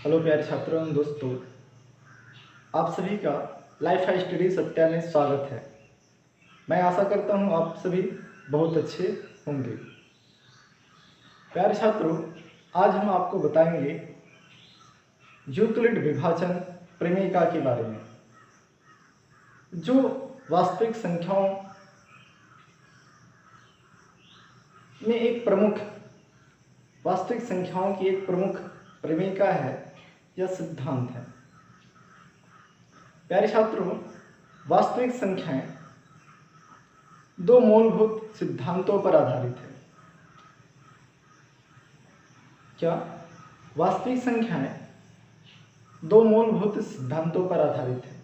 Hello प्यारे छात्रों एवं दोस्तों, आप सभी का लाइफ स्टडी सत्या में स्वागत है। मैं आशा करता हूं आप सभी बहुत अच्छे होंगे। प्यारे छात्रों, आज हम आपको बताएंगे यूक्लिड विभाजन प्रमेयिका के बारे में, जो वास्तविक संख्याओं में एक प्रमुख वास्तविक संख्याओं की एक प्रमुख प्रमेयिका है या सिद्धांत है। प्यारे छात्रों, वास्तविक संख्याएं दो मूलभूत सिद्धांतों पर आधारित है। क्या वास्तविक संख्याएं दो मूलभूत सिद्धांतों पर आधारित है?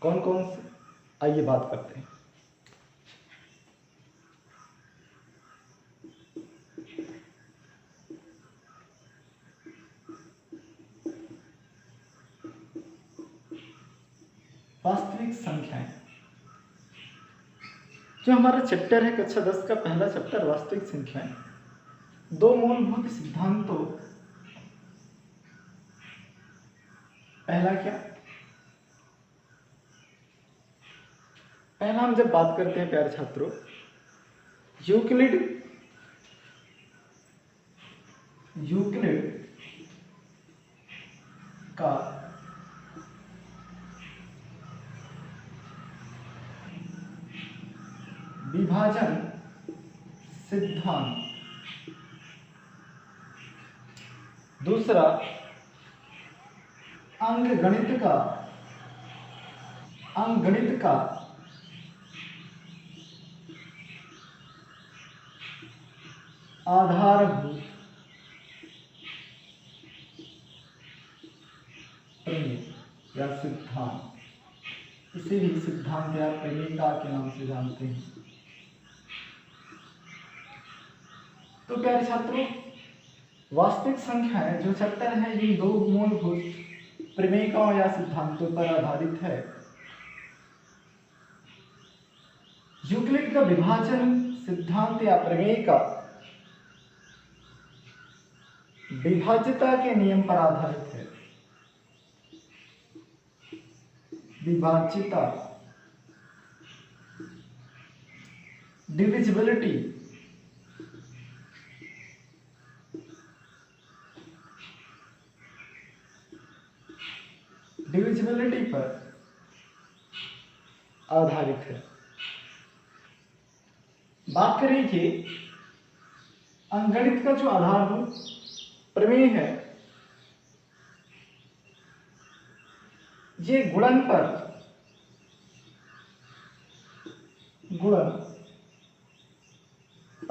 कौन कौन से? आइए बात करते हैं। वास्तविक संख्याएं, जो हमारा चैप्टर है कक्षा 10 का पहला चैप्टर वास्तविक संख्याएं, दो मूलभूत सिद्धांतों। पहला क्या? पहला हम जब बात करते हैं प्यारे छात्रों, यूक्लिड का विभाजन सिद्धांत। दूसरा, अंकगणित का आधारभूत प्रमेय या सिद्धांत। इसे भी सिद्धांत या प्रमेयिका के नाम से जानते हैं। तो प्यारे छात्रों, वास्तविक संख्याएं जो चैप्टर है ये दो मूलभूत प्रमेयिकाओं या सिद्धांतों पर आधारित है। यूक्लिड का विभाजन सिद्धांत या प्रमेयिका विभाज्यता के नियम पर आधारित है। विभाज्यता, डिविजिबिलिटी, पर आधारित है। बात करें कि अंकगणित का जो आधारभूत प्रमेय है, ये गुणन पर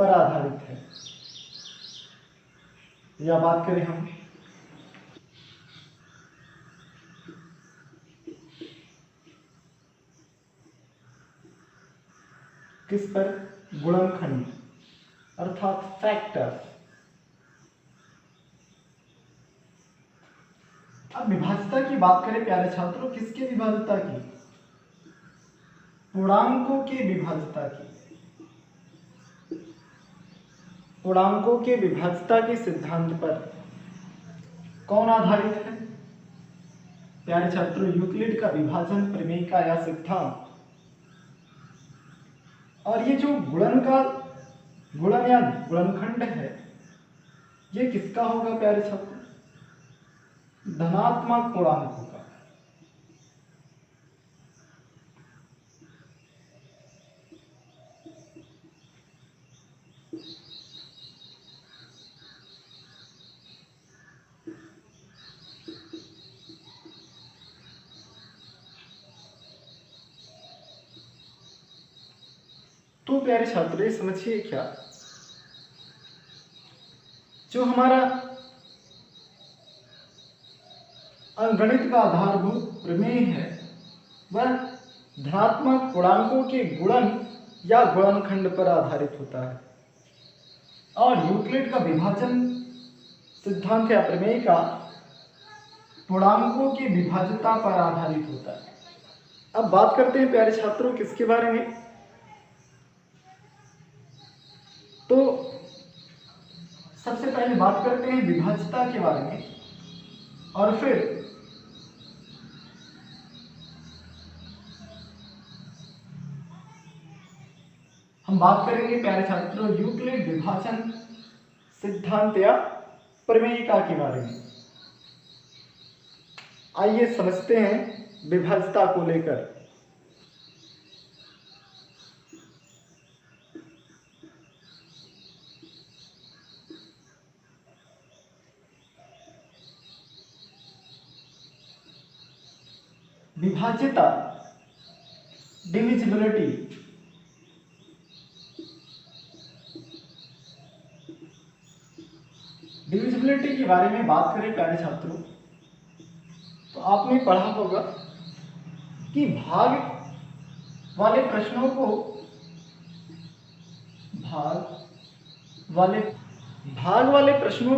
आधारित है। या बात करें हम किस पर? गुणनखंड अर्थात फैक्टर। अब विभाज्यता की बात करें प्यारे छात्रों, किसके विभाज्यता की? पूर्णांकों के विभाज्यता की। पूर्णांकों के विभाज्यता के सिद्धांत पर कौन आधारित है? प्यारे छात्रों, यूक्लिड का विभाजन प्रमेयिका या सिद्धांत। और ये जो गुणन या गुणनखंड है, ये किसका होगा प्यारे छात्रों? धनात्मक पूर्णांकों का। तो प्यारे छात्रों, ये समझिए क्या, जो हमारा अंकगणित का आधारभूत प्रमेय है वह धनात्मक पूर्णांकों के गुणन या गुणनखंड पर आधारित होता है, और यूक्लिड का विभाजन सिद्धांत या प्रमेय का पूर्णांकों की विभाज्यता पर आधारित होता है। अब बात करते हैं प्यारे छात्रों किसके बारे में? तो सबसे पहले बात करते हैं विभाज्यता के बारे में। और फिर हम बात करेंगे प्यारे छात्रों यूक्लिड विभाजन सिद्धांत या प्रमेयिका के बारे में। आइए समझते हैं विभाज्यता को लेकर। विभाज्यता डिविजिबिलिटी डिविजिबिलिटी के बारे में बात करें प्यारे छात्रों तो आपने पढ़ा होगा कि भाग वाले प्रश्नों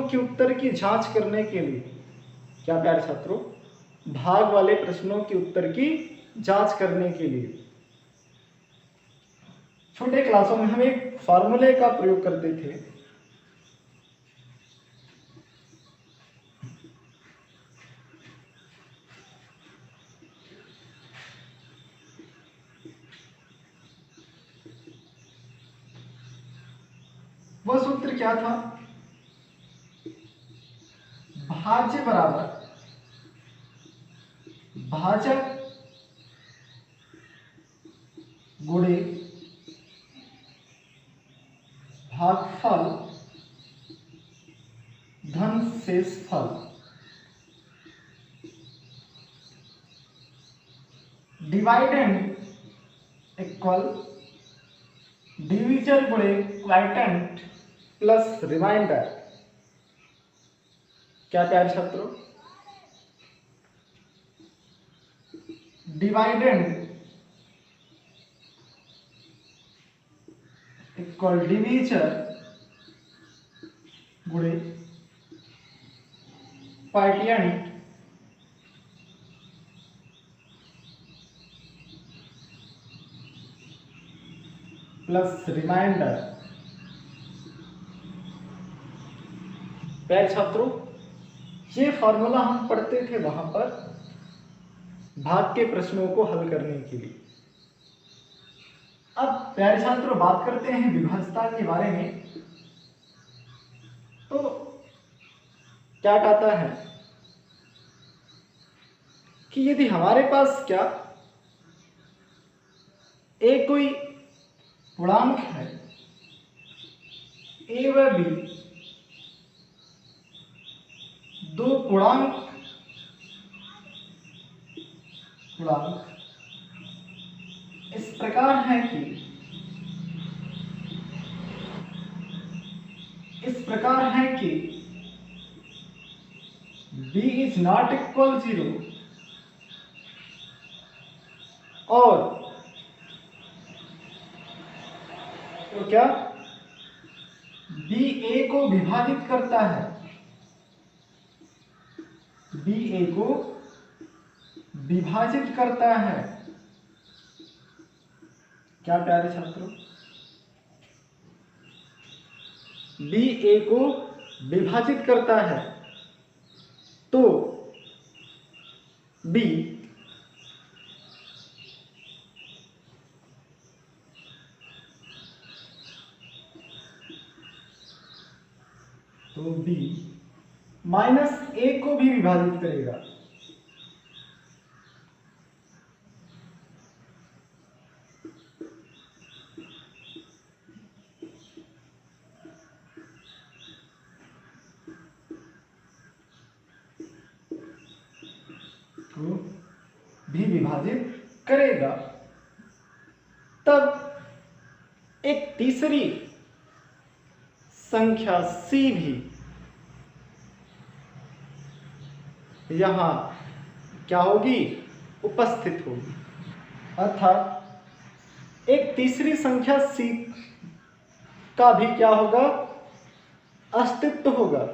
के उत्तर की जांच करने के लिए क्या प्यारे छात्रों भाग वाले प्रश्नों के उत्तर की जांच करने के लिए छोटे क्लासों में हम एक फार्मूले का प्रयोग करते थे। वह सूत्र क्या था? भाज्य बराबर भाजक गुणे भागफल धन शेषफल। डिवाइडेंड इक्वल डिविजन गुणे क्वाइटेंट प्लस रिमाइंडर। क्या प्यारे छात्रों? डिवाइडेंड इक्वल डिवीजर गुणे क्वाइटिएंट प्लस रिमाइंडर। प्यारे छात्रों ये फॉर्मूला हम पढ़ते थे वहां पर भाग के प्रश्नों को हल करने के लिए। अब प्यारे छात्रों बात करते हैं विभाज्यता के बारे में। तो क्या कहता है कि यदि हमारे पास क्या एक कोई पूर्णांक है ए व बी, दो पूर्णांक इस प्रकार है कि b इज नॉट इक्वल 0 और तो क्या b a को विभाजित करता है, b a को विभाजित करता है। क्या प्यारे छात्रों? b a को विभाजित करता है तो b माइनस a को भी विभाजित करेगा। को भी विभाजित करेगा। तब एक तीसरी संख्या c भी यहां क्या होगी? उपस्थित होगी। अर्थात एक तीसरी संख्या c का भी क्या होगा? अस्तित्व होगा।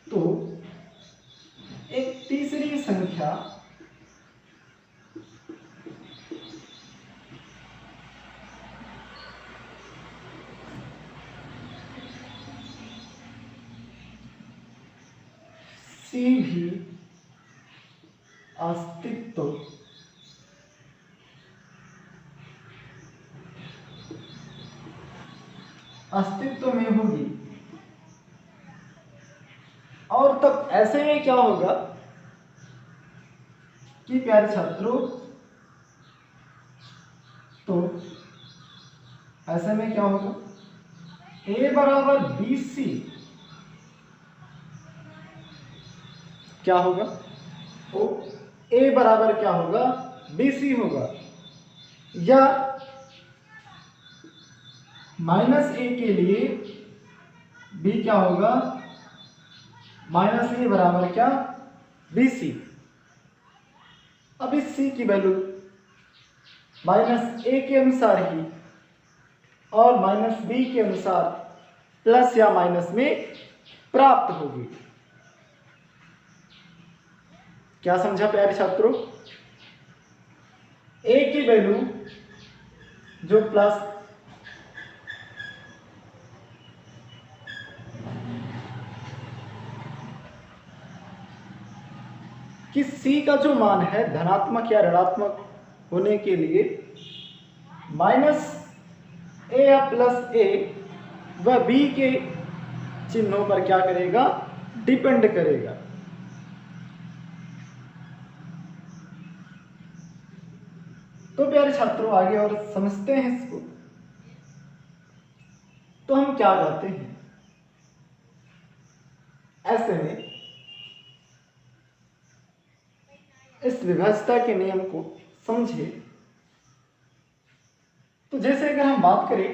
तो एक तीसरी संख्या किसी भी अस्तित्व में होगी। और तब ऐसे में क्या होगा कि प्यारे छात्रों, तो ऐसे में क्या होगा, a बराबर BC क्या होगा, तो a बराबर क्या होगा, BC होगा, या -a के लिए b क्या होगा, -a बराबर क्या, BC। अब इस c की वैल्यू -a के अनुसार ही और -b के अनुसार प्लस या माइनस में प्राप्त होगी। क्या समझा प्यारे छात्रों? a की वैल्यू जो प्लस कि c का जो मान है धनात्मक या ऋणात्मक होने के लिए -a या +a व b के चिन्हों पर क्या करेगा, डिपेंड करेगा। तो प्यारे छात्रों आगे और समझते हैं इसको। तो हम क्या कहते हैं, ऐसे में इस विभाज्यता के नियम को समझे। तो जैसे अगर हम बात करें,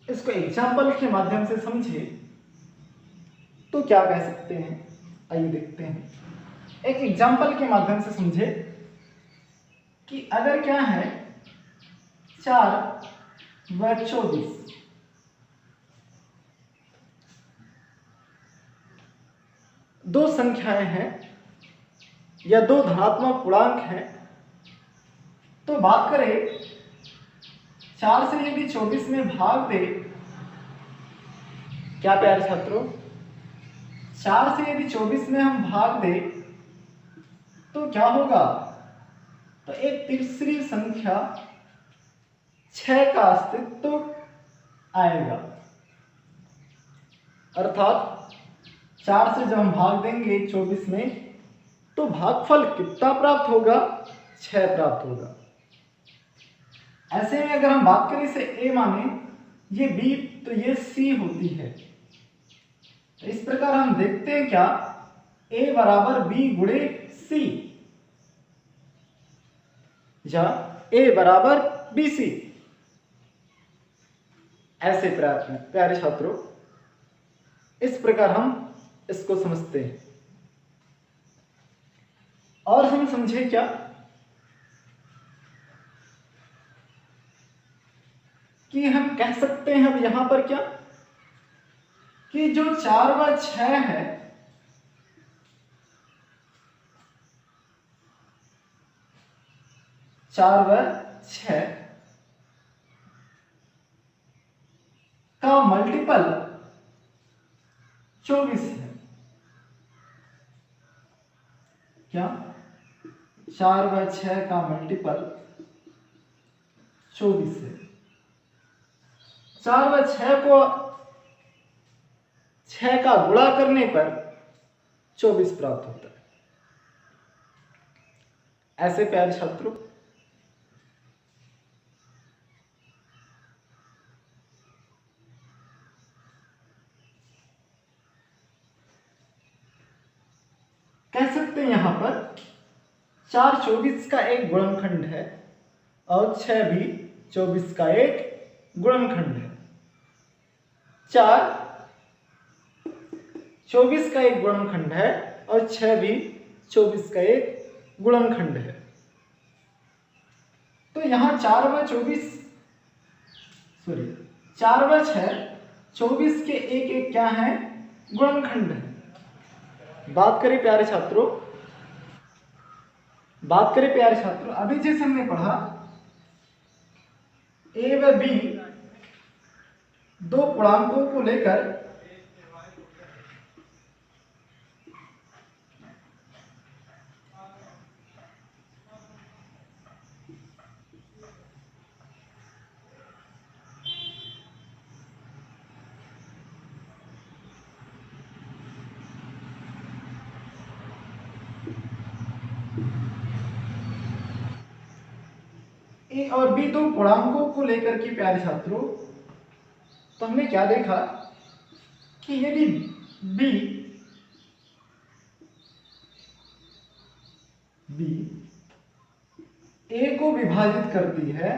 इसको एग्जाम्पल के माध्यम से समझे तो क्या कह सकते हैं, आइए देखते हैं। एक एग्जाम्पल के माध्यम से समझे कि अगर क्या है 4 व 24 दो संख्याएं हैं या दो धनात्मक पूर्णांक हैं, तो बात करें 4 से यदि 24 में भाग दे, क्या प्यारे छात्रों, 4 से यदि 24 में हम भाग दे तो क्या होगा, तो एक तीसरी संख्या 6 का अस्तित्व आएगा। अर्थात 4 से जब हम भाग देंगे 24 में तो भागफल कितना प्राप्त होगा, 6 प्राप्त होगा। ऐसे में अगर हम बात करें इसे a माने, ये b तो ये c होती है। तो इस प्रकार हम देखते हैं क्या, a बराबर b गुणे c या a बराबर bc। ऐसे प्यारे छात्रों इस प्रकार हम इसको समझते हैं। और हम समझे क्या कि हम कह सकते हैं अब यहां पर क्या कि जो 4 व 6 है, चार व 6 का मल्टीपल 24 है। क्या 4 व 6 का मल्टीपल 24 है। 4 व 6 को 6 का गुणा करने पर 24 प्राप्त होता है। ऐसे प्यारे छात्रों कह सकते हैं यहां पर 4 24 का एक गुणनखंड है और 6 भी 24 का एक गुणनखंड है। 4 24 का एक गुणनखंड है और 6 भी 24 का एक गुणनखंड है। तो यहां 4 व 6 24 के एक एक क्या है, गुणनखंड है। बात करें प्यारे छात्रों, अभी जैसे हमने पढ़ा a व b दो पूर्णांकों को लेकर ए और बी दो पूर्णांकों को लेकर के प्यारे छात्रों, तो हमने क्या देखा कि यदि बी ए को विभाजित करती है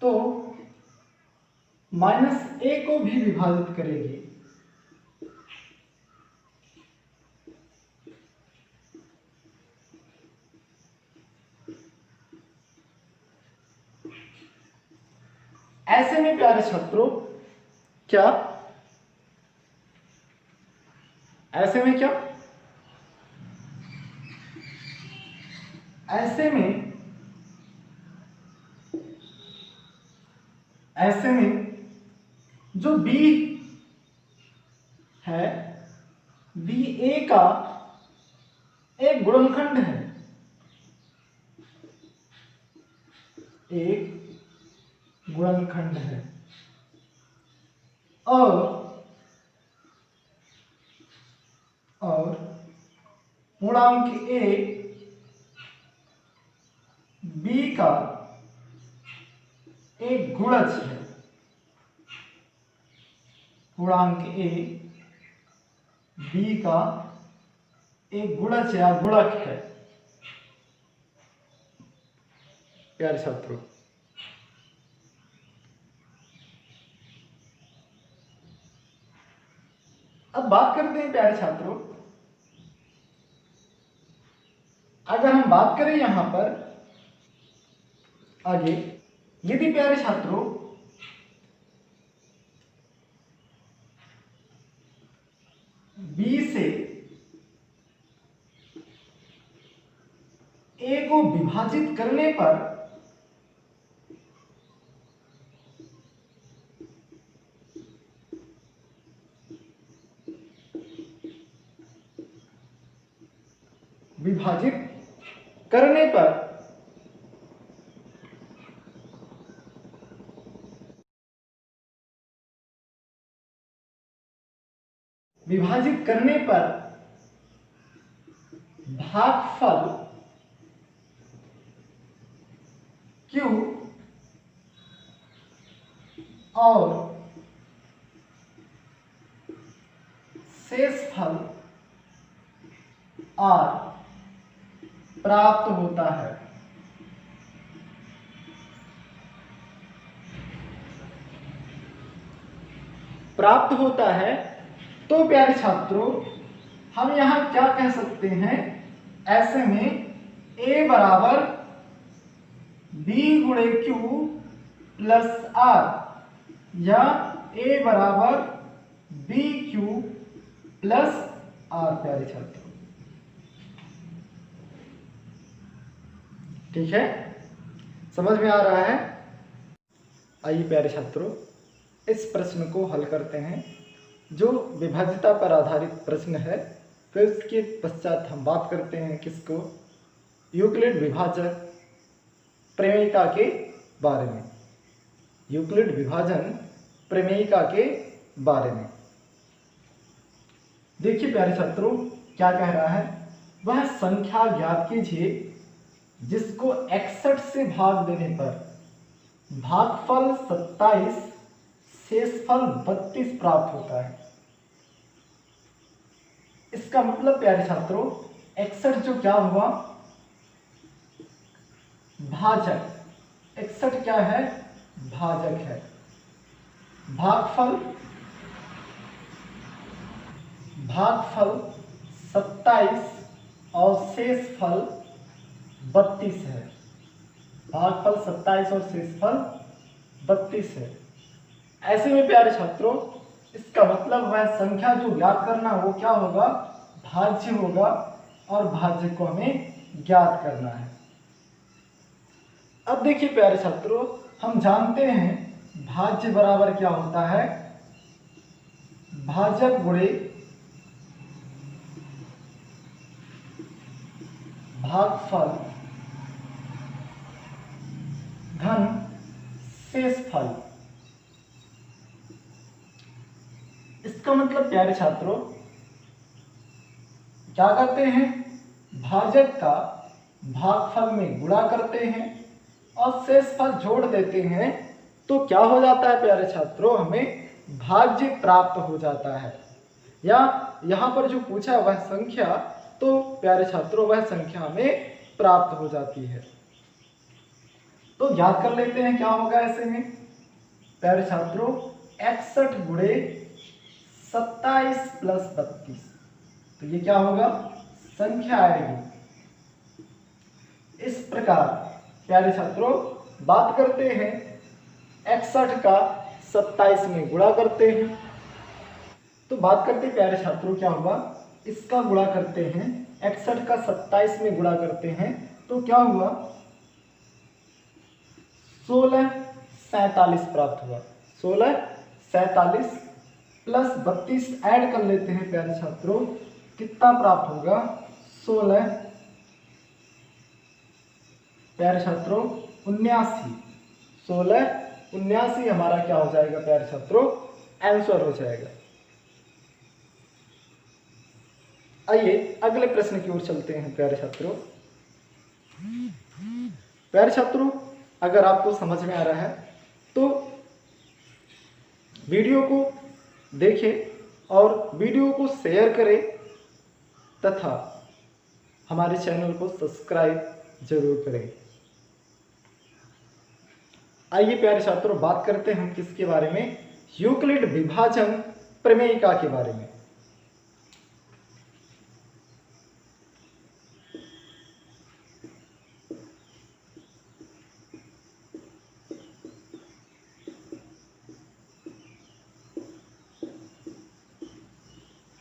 तो माइनस ए को भी विभाजित करेगी। ऐसे में प्यारे छात्रों क्या, ऐसे में क्या, ऐसे में जो बी है, बी ए का एक गुणनखंड है, एक गुणनखंड है और पूर्णांक ए बी का एक गुणज है, पूर्णांक ए बी का एक गुणज या गुणक है। प्यारे छात्रों, अब बात करते हैं प्यारे छात्रों, अगर हम बात करें यहां पर आगे, यदि प्यारे छात्रों बी से ए को विभाजित करने पर विभाजित करने पर भागफल Q और शेषफल R प्राप्त होता है। तो प्यारे छात्रों, हम यहां क्या कह सकते हैं, ऐसे में A बराबर B गुणे Q प्लस R या A बराबर BQ प्लस R। प्यारे छात्रों, ठीक है, समझ में आ रहा है? आइए प्यारे छात्रों, इस प्रश्न को हल करते हैं, जो विभाज्यता पर आधारित प्रश्न है। फिर उसके पश्चात हम बात करते हैं किसको, यूक्लिड विभाजक प्रमेयिका के बारे में, यूक्लिड विभाजन प्रमेयिका के बारे में। देखिए प्यारे छात्रों, क्या कह रहा है, वह संख्या ज्ञात कीजिए जिसको 61 से भाग देने पर भागफल 27 शेषफल 32 प्राप्त होता है। इसका मतलब प्यारे छात्रों, 61 जो क्या हुआ, भाजक, 61 क्या है, भाजक है। भागफल 27 और शेषफल 32 है। भागफल 27 और शेषफल 32 है। ऐसे में प्यारे छात्रों, इसका मतलब वह संख्या जो ज्ञात करना वो क्या होगा, भाज्य होगा, और भाज्य को हमें ज्ञात करना है। अब देखिए प्यारे छात्रों, हम जानते हैं भाज्य बराबर क्या होता है, भाजक गुणे भागफल घन शेषफल। इसका मतलब प्यारे छात्रों, क्या करते हैं, भाजक का भागफल में गुणा करते हैं और शेषफल जोड़ देते हैं, तो क्या हो जाता है प्यारे छात्रों, हमें भाज्य प्राप्त हो जाता है। या यहाँ पर जो पूछा वह संख्या, तो प्यारे छात्रों वह संख्या हमें प्राप्त हो जाती है। तो याद कर लेते हैं क्या होगा ऐसे में प्यारे छात्रों, 61 गुणे 27 प्लस 32, तो ये क्या होगा, संख्या आएगी। इस प्रकार प्यारे छात्रों बात करते हैं 61 का 27 में गुणा करते हैं, तो बात करते हैं प्यारे छात्रों क्या हुआ, इसका गुणा करते हैं 61 का 27 में गुणा करते हैं, तो क्या हुआ 1647 प्राप्त हुआ। 1647 प्लस 32 ऐड कर लेते हैं प्यारे छात्रों, कितना प्राप्त होगा 16 प्यारे छात्रों 79। 1679 हमारा क्या हो जाएगा प्यारे छात्रों, आंसर हो जाएगा। आइए अगले प्रश्न की ओर चलते हैं प्यारे छात्रों। प्यारे छात्रों अगर आपको समझ में आ रहा है तो वीडियो को देखें और वीडियो को शेयर करें तथा हमारे चैनल को सब्सक्राइब जरूर करें। आइए प्यारे छात्रों बात करते हैं हम किसके बारे में, यूक्लिड विभाजन प्रमेयिका के बारे में।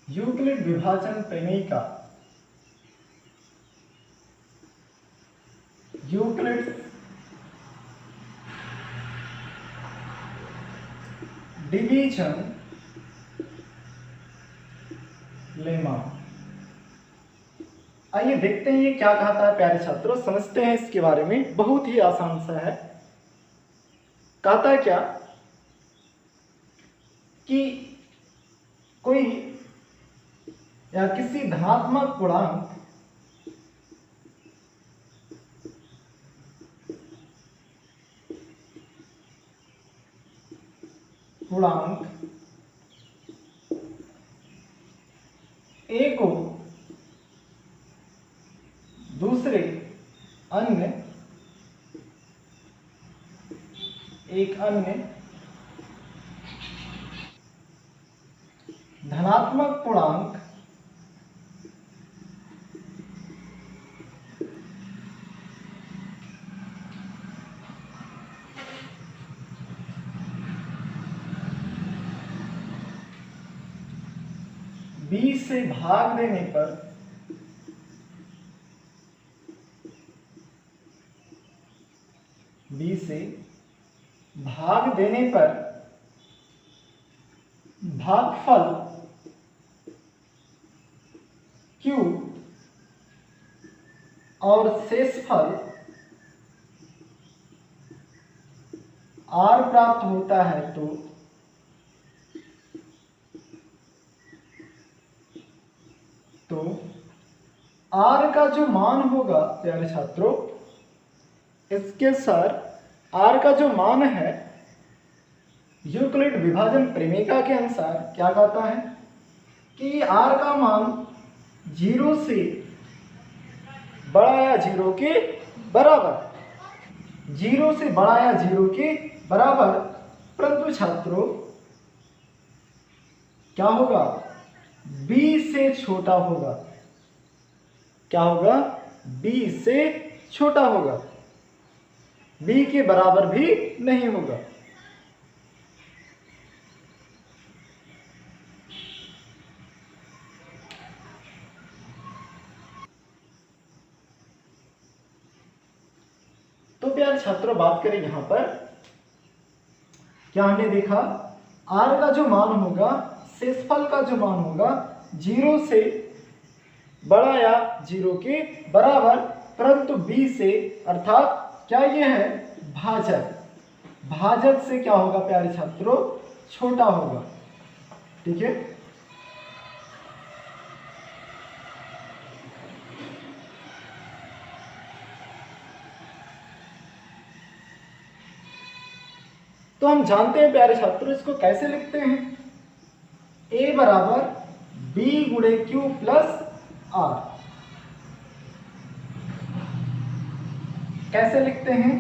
यूक्लिड विभाजन प्रमेयिका, यूक्लिड डिवीजन लेमा। आइए देखते हैं ये क्या कहता है प्यारे छात्रों, समझते हैं इसके बारे में। बहुत ही आसान सा है। कहता है क्या कि कोई या किसी धनात्मक पूर्णांक ए को दूसरे अन्य धनात्मक पूर्णांक b से भाग देने पर भागफल q और शेषफल r प्राप्त होता है, तो r का जो मान होगा प्यारे छात्रों, इसके सर r का जो मान है यूक्लिड विभाजन प्रमेयिका के अनुसार क्या कहता है कि r का मान 0 से बड़ा या 0 के बराबर, 0 से बड़ा या 0 के बराबर, परंतु छात्रों क्या होगा, b से छोटा होगा। क्या होगा, b से छोटा होगा, b के बराबर भी नहीं होगा। तो प्यारे छात्रों बात करें यहां पर क्या हमने देखा, r का जो मान होगा, शेषफल का जो मान होगा 0 से बड़ा या 0 के बराबर, परंतु b से, अर्थात क्या ये है भाजक, भाजक से क्या होगा प्यारे छात्रों, छोटा होगा। ठीक है, तो हम जानते हैं प्यारे छात्रों इसको कैसे लिखते हैं, a बराबर b गुणे q प्लस r। कैसे लिखते हैं,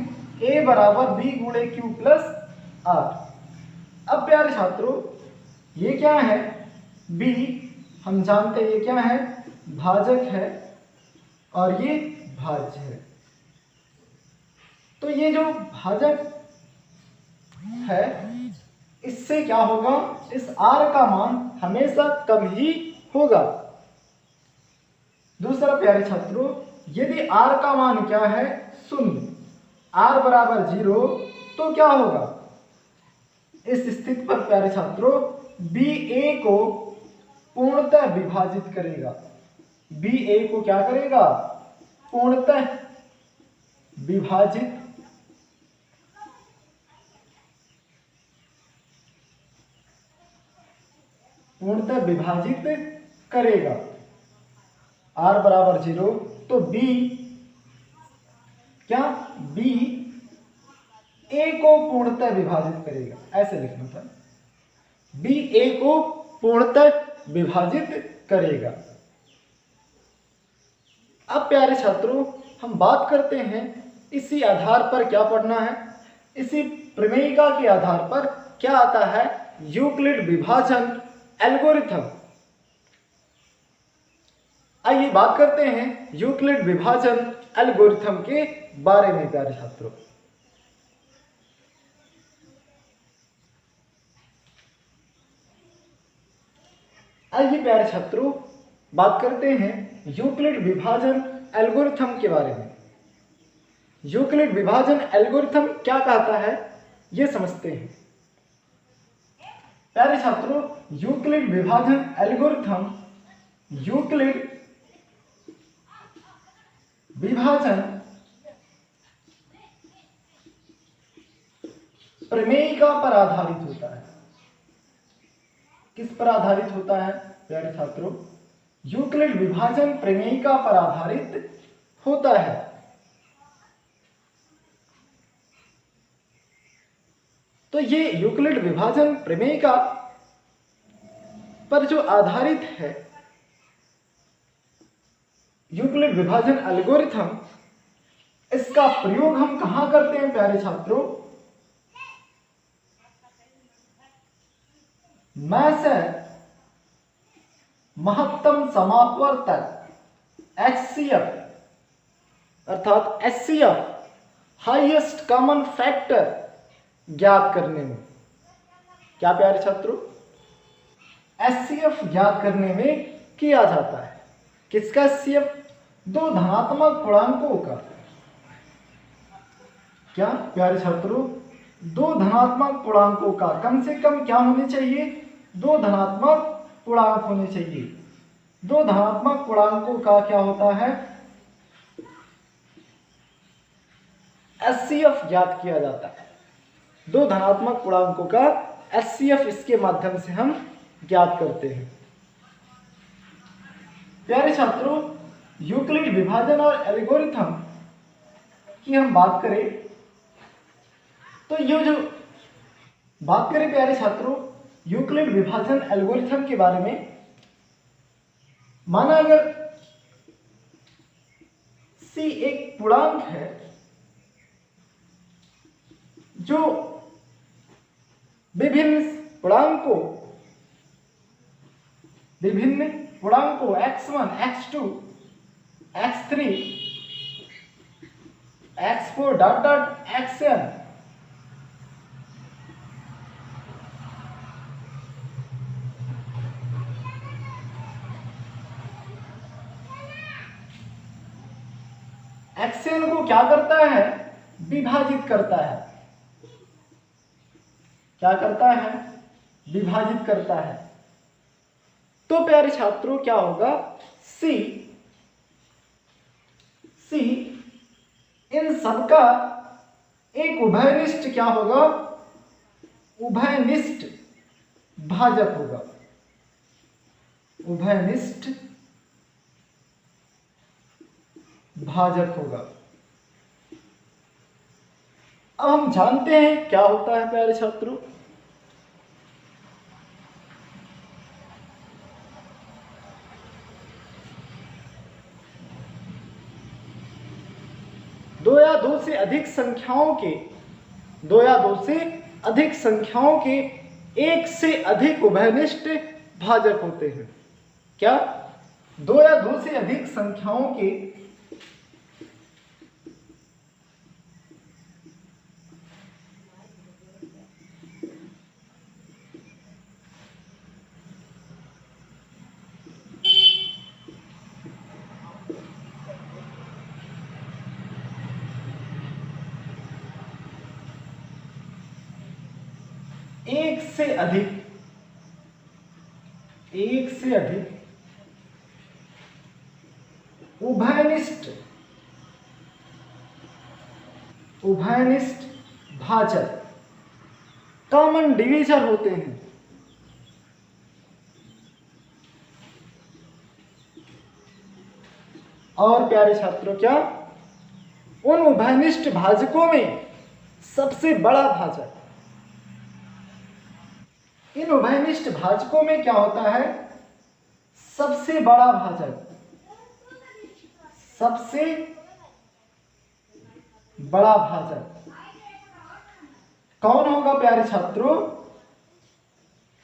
a बराबर b गुणे q प्लस r। अब प्यारे छात्रों ये क्या है, b हम जानते हैं ये क्या है, भाजक है और ये भाज्य है। तो ये जो भाजक है इससे क्या होगा, इस r का मान हमेशा कम ही होगा। दूसरा प्यारे छात्रों यदि r का मान क्या है, शून्य, r बराबर 0, तो क्या होगा, इस स्थिति पर प्यारे छात्रों b a को पूर्णतः विभाजित करेगा। b a को क्या करेगा, पूर्णतः विभाजित करेगा। r बराबर 0 तो b क्या, b a को पूर्णतः विभाजित करेगा, ऐसे लिखना था, b a को पूर्णतः विभाजित करेगा। अब प्यारे छात्रों हम बात करते हैं इसी आधार पर क्या पढ़ना है, इसी प्रमेयिका के आधार पर क्या आता है, यूक्लिड विभाजन एल्गोरिथम। आइए बात करते हैं यूक्लिड विभाजन एल्गोरिथम के बारे में प्यारे छात्रों। आइए प्यारे छात्रों बात करते हैं यूक्लिड विभाजन एल्गोरिथम के बारे में। यूक्लिड विभाजन एल्गोरिथम क्या कहता है ये समझते हैं। प्यारे छात्रों यूक्लिड विभाजन एल्गोरिथम यूक्लिड विभाजन प्रमेयिका पर आधारित होता है। किस पर आधारित होता है प्यारे छात्रों, यूक्लिड विभाजन प्रमेयिका पर आधारित होता है। तो ये यूक्लिड विभाजन प्रमेयिका पर जो आधारित है यूक्लिड विभाजन एल्गोरिथम, इसका प्रयोग हम कहां करते हैं प्यारे छात्रों, में से महत्तम समापवर्तक HCF अर्थात HCF हाईएस्ट कॉमन फैक्टर ज्ञात करने में। क्या प्यारे छात्रों, HCF ज्ञात करने में किया जाता है। किसका HCF, दो धनात्मक पूर्णांकों का। क्या प्यारे छात्रों, दो धनात्मक पूर्णांकों का कम से कम क्या होने चाहिए, दो धनात्मक पूर्णांक होने चाहिए। दो धनात्मक पूर्णांकों का क्या होता है, HCF ज्ञात किया जाता है। दो धनात्मक पूर्णांकों का HCF इसके माध्यम से हम ज्ञात करते हैं। प्यारे छात्रों यूक्लिड विभाजन और एल्गोरिथम की हम बात करें तो ये जो बात करें प्यारे छात्रों यूक्लिड विभाजन एल्गोरिथम के बारे में, माना अगर C एक पूर्णांक है जो विभिन्न पूर्णांकों x1, x2, x3, x4 dot dot xn xn को क्या करता है, विभाजित करता है। क्या करता है, विभाजित करता है। तो प्यारे छात्रों क्या होगा, C इन सबका एक उभयनिष्ठ क्या होगा, उभयनिष्ठ भाजक होगा। उभयनिष्ठ भाजक होगा। अब हम जानते हैं क्या होता है प्यारे छात्रों। दो या दो से अधिक संख्याओं के दो या दो से अधिक संख्याओं के एक से अधिक उभयनिष्ठ भाजक होते हैं। क्या? दो या दो से अधिक संख्याओं के एक से अधिक उभयनिष्ठ भाजक कॉमन डिवीजर होते हैं। और प्यारे छात्रों, क्या उन उभयनिष्ठ भाजकों में सबसे बड़ा भाजक, इन उभयनिष्ठ भाजकों में क्या होता है? सबसे बड़ा भाजक, सबसे बड़ा भाजक कौन होगा प्यारे छात्रों?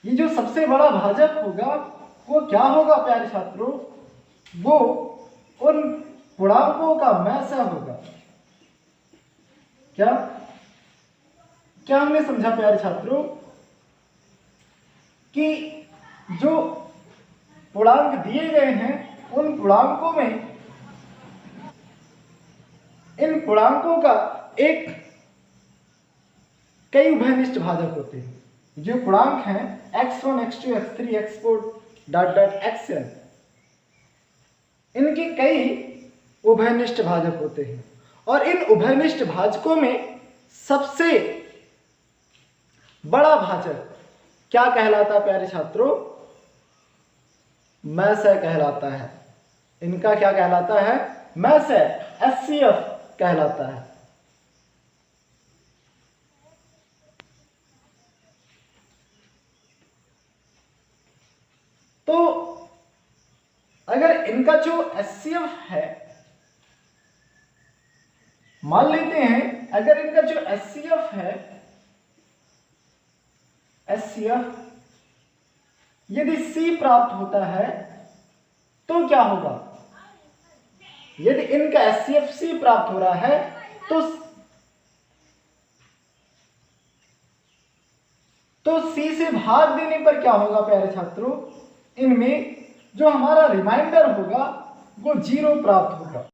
ये जो सबसे बड़ा भाजक होगा वो क्या होगा प्यारे छात्रों? वो उन पूर्णांकों का मैसा होगा। क्या क्या हमने समझा प्यारे छात्रों कि जो पूर्णांक दिए गए हैं उन पूर्णांकों में, इन पूर्णांकों का एक कई उभयनिष्ठ भाजक होते हैं। जो पूर्णांक हैं x1, x2, x3, x4 dot dot xn, इनके कई उभयनिष्ठ भाजक होते हैं। और इन उभयनिष्ठ भाजकों में सबसे बड़ा भाजक क्या कहलाता है प्यारे छात्रों? मैसे कहलाता है। इनका क्या कहलाता है? मैसे, HCF कहलाता है। तो अगर इनका जो HCF है, मान लेते हैं अगर इनका जो HCF है, HCF यदि C प्राप्त होता है तो क्या होगा? यदि इनका HCF C प्राप्त हो रहा है तो C से भाग देने पर क्या होगा प्यारे छात्रों? इनमें जो हमारा रिमाइंडर होगा वो 0 प्राप्त होगा।